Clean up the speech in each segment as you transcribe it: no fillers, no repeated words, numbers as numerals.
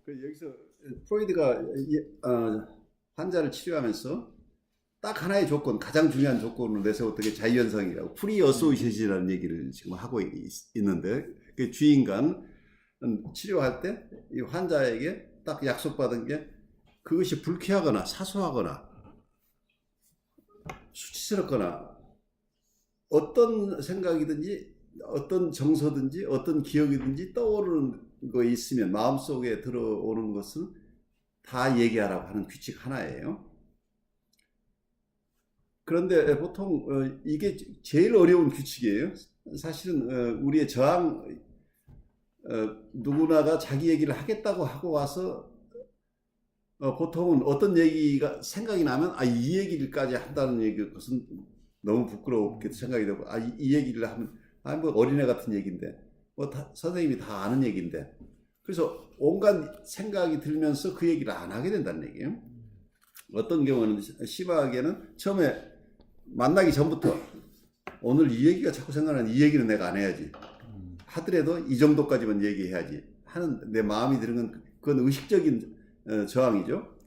여기서 프로이드가 환자를 치료하면서 딱 하나의 조건, 가장 중요한 조건을 내세웠던 게 자유현상이라고 프리 어소시에이션이라는 얘기를 지금 하고 있는데, 그 주인간 치료할 때 이 환자에게 딱 약속받은 게, 그것이 불쾌하거나 사소하거나 수치스럽거나 어떤 생각이든지 어떤 정서든지 어떤 기억이든지 떠오르는 거 있으면, 마음속에 들어오는 것은 다 얘기하라고 하는 규칙 하나예요. 그런데 보통 이게 제일 어려운 규칙이에요. 사실은 우리의 저항, 누구나가 자기 얘기를 하겠다고 하고 와서 보통은 어떤 얘기가 생각이 나면 이 얘기를까지 한다는 것은 너무 부끄럽게 생각이 되고, 이 얘기를 하면 뭐 어린애 같은 얘기인데, 뭐 선생님이 다 아는 얘기인데, 그래서 온갖 생각이 들면서 그 얘기를 안 하게 된다는 얘기예요. 어떤 경우는 심하게는 처음에 만나기 전부터 오늘 이 얘기가 자꾸 생각나는, 이 얘기는 내가 안 해야지, 하더라도 이 정도까지만 얘기해야지 하는 내 마음이 드는 건, 그건 의식적인 저항이죠.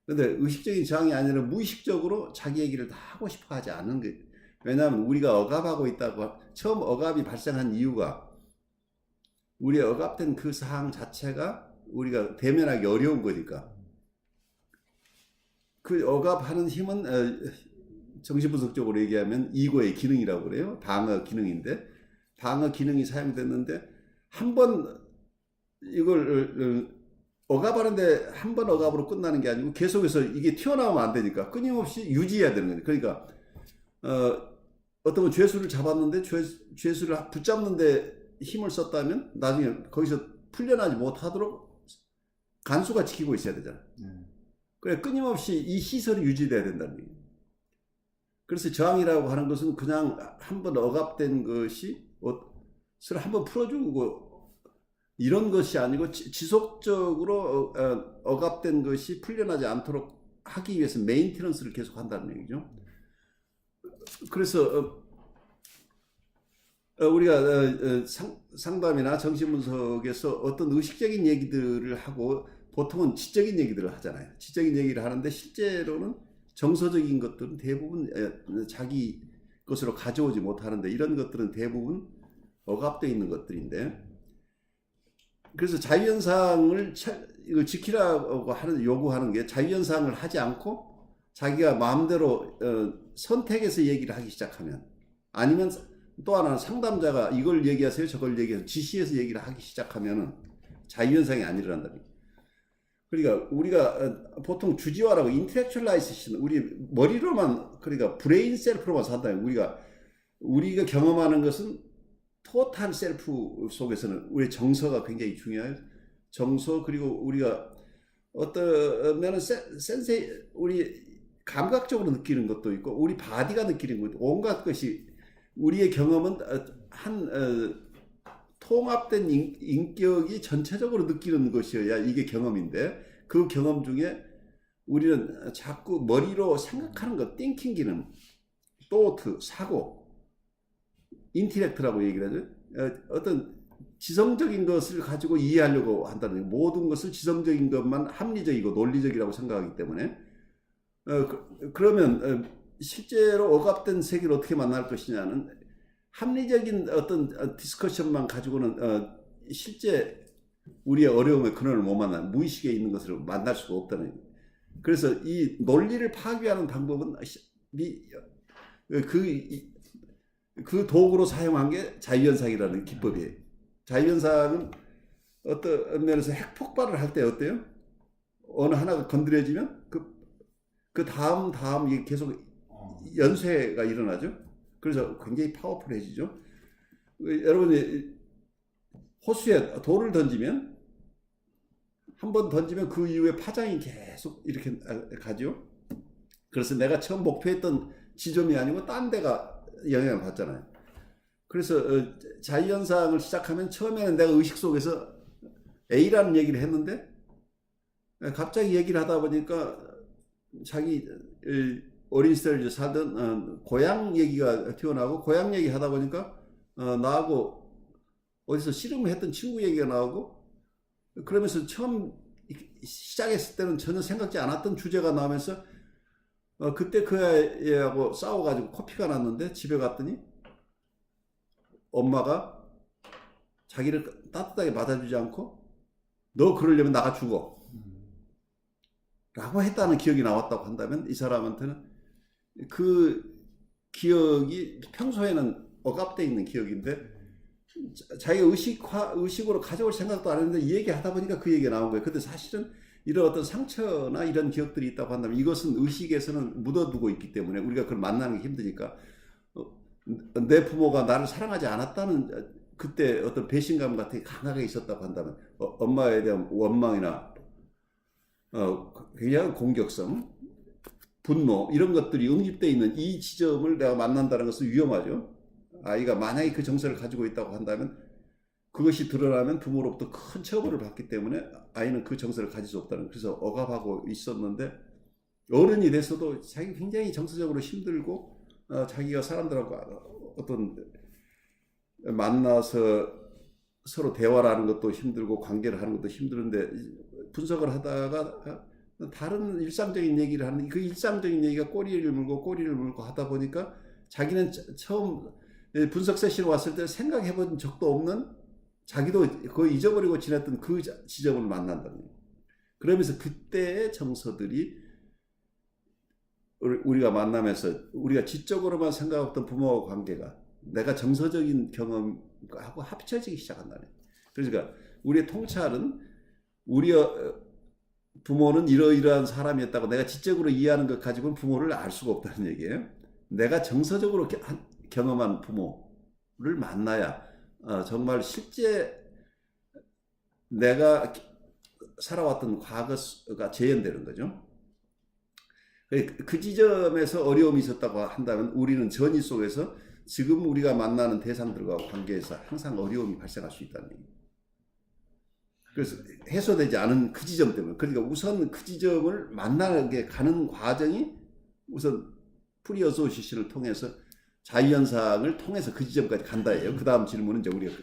그런데 의식적인 저항이 아니라 무의식적으로 자기 얘기를 다 하고 싶어 하지 않는 거예요. 왜냐하면 우리가 억압하고 있다고, 처음 억압이 발생한 이유가 우리의 억압된 그 사항 자체가 우리가 대면하기 어려운 거니까. 그 억압하는 힘은 정신분석적으로 얘기하면 이고의 기능이라고 그래요. 방어 기능인데, 방어 기능이 사용됐는데 한 번 이걸 억압하는데 한 번 억압으로 끝나는 게 아니고 계속해서 이게 튀어나오면 안 되니까 끊임없이 유지해야 되는 거예요. 그러니까 어떤 건 죄수를 잡았는데 죄수를 붙잡는데 힘을 썼다면 나중에 거기서 풀려나지 못하도록 간수가 지키고 있어야 되잖아. 그래, 끊임없이 이 시설이 유지돼야 된다는 얘기예요. 그래서 저항이라고 하는 것은 그냥 한번 억압된 것이 한번 풀어주고 이런 것이 아니고, 지속적으로 억압된 것이 풀려나지 않도록 하기 위해서 메인테넌스를 계속 한다는 얘기죠. 그래서 우리가 상담이나 정신분석에서 어떤 의식적인 얘기들을 하고 보통은 지적인 얘기들을 하잖아요. 지적인 얘기를 하는데 실제로는 정서적인 것들은 대부분 자기 것으로 가져오지 못하는데, 이런 것들은 대부분 억압되어 있는 것들인데, 그래서 자유현상을 지키라고 요구하는 게, 자유현상을 하지 않고 자기가 마음대로 선택해서 얘기를 하기 시작하면, 아니면 또 하나는 상담자가 이걸 얘기하세요 저걸 얘기해서 지시해서 얘기를 하기 시작하면은 자유현상이 안 일어난다. 그러니까 우리가 보통 주지화라고, 인텔렉츄얼라이제이션, 우리 머리로만, 그러니까 브레인 셀프로만 산다. 우리가 경험하는 것은 토탈 셀프 속에서는 우리 정서가 굉장히 중요해요. 정서, 그리고 우리가 어떤 면은 우리 감각적으로 느끼는 것도 있고, 우리 바디가 느끼는 것도, 온갖 것이, 우리의 경험은 통합된 인격이 전체적으로 느끼는 것이어야 이게 경험인데, 그 경험 중에 우리는 자꾸 머리로 생각하는 것, 띵킹 기능, 또트, 사고, 인텔렉트라고 얘기를 하죠. 어떤 지성적인 것을 가지고 이해하려고 한다는, 모든 것을 지성적인 것만 합리적이고 논리적이라고 생각하기 때문에, 그러면 실제로 억압된 세계를 어떻게 만날 것이냐는, 합리적인 어떤 디스커션만 가지고는 실제 우리의 어려움의 근원을 못 만나, 무의식에 있는 것을 만날 수가 없다는 거예요. 그래서 이 논리를 파괴하는 방법은 그 도구로 사용한 게 자유현상이라는 기법이에요. 자유현상은 어떤 면에서 핵폭발을 할 때 어때요? 어느 하나가 건드려지면 그 다음 이게 계속 연쇄가 일어나죠. 그래서 굉장히 파워풀해지죠. 여러분이 호수에 돌을 던지면, 한 번 던지면 그 이후에 파장이 계속 이렇게 가죠. 그래서 내가 처음 목표했던 지점이 아니고 딴 데가 영향을 받잖아요. 그래서 자유현상을 시작하면 처음에는 내가 의식 속에서 A라는 얘기를 했는데, 갑자기 얘기를 하다 보니까 자기 어린 시절 살던 고향 얘기가 튀어나오고, 고향 얘기 하다 보니까 나하고 어디서 씨름을 했던 친구 얘기가 나오고, 그러면서 처음 시작했을 때는 전혀 생각지 않았던 주제가 나오면서 그때 그 애하고 싸워가지고 코피가 났는데 집에 갔더니 엄마가 자기를 따뜻하게 맞아주지 않고 너 그러려면 나가 죽어 라고 했다는 기억이 나왔다고 한다면 이 사람한테는 그 기억이 평소에는 억압되어 있는 기억인데 자기가 의식으로 가져올 생각도 안 했는데 이 얘기 하다 보니까 그 얘기가 나온 거예요. 근데 사실은 이런 어떤 상처나 이런 기억들이 있다고 한다면 이것은 의식에서는 묻어두고 있기 때문에 우리가 그걸 만나는 게 힘드니까 내 부모가 나를 사랑하지 않았다는 그때 어떤 배신감 같은 게 강하게 있었다고 한다면 엄마에 대한 원망이나 굉장히 공격성, 분노 이런 것들이 응집되어 있는 이 지점을 내가 만난다는 것은 위험하죠. 아이가 만약에 그 정서를 가지고 있다고 한다면 그것이 드러나면 부모로부터 큰 처벌을 받기 때문에 아이는 그 정서를 가질 수 없다는 그래서 억압하고 있었는데 어른이 돼서도 자기 굉장히 정서적으로 힘들고 자기가 사람들하고 어떤 만나서 서로 대화를 하는 것도 힘들고 관계를 하는 것도 힘들은데 분석을 하다가 다른 일상적인 얘기를 하는 그 일상적인 얘기가 꼬리를 물고 하다 보니까 자기는 처음 분석 세션 왔을 때 생각해 본 적도 없는 자기도 거의 잊어버리고 지냈던 그 지점을 만난다는 거예요. 그러면서 그때의 정서들이 우리가 만나면서 우리가 지적으로만 생각했던 부모와 관계가 내가 정서적인 경험하고 합쳐지기 시작한다는 거예요. 그러니까 우리의 통찰은 우리 부모는 이러이러한 사람이었다고 내가 지적으로 이해하는 것 가지고는 부모를 알 수가 없다는 얘기예요. 내가 정서적으로 경험한 부모를 만나야 정말 실제 내가 살아왔던 과거가 재현되는 거죠. 그 지점에서 어려움이 있었다고 한다면 우리는 전이 속에서 지금 우리가 만나는 대상들과 관계에서 항상 어려움이 발생할 수 있다는 얘기예요. 그래서 해소되지 않은 그 지점 때문에 그러니까 우선 그 지점을 만나게 가는 과정이 우선 프리어소시션을 통해서 자유현상을 통해서 그 지점까지 간다예요. 그 다음 질문은 이제 우리가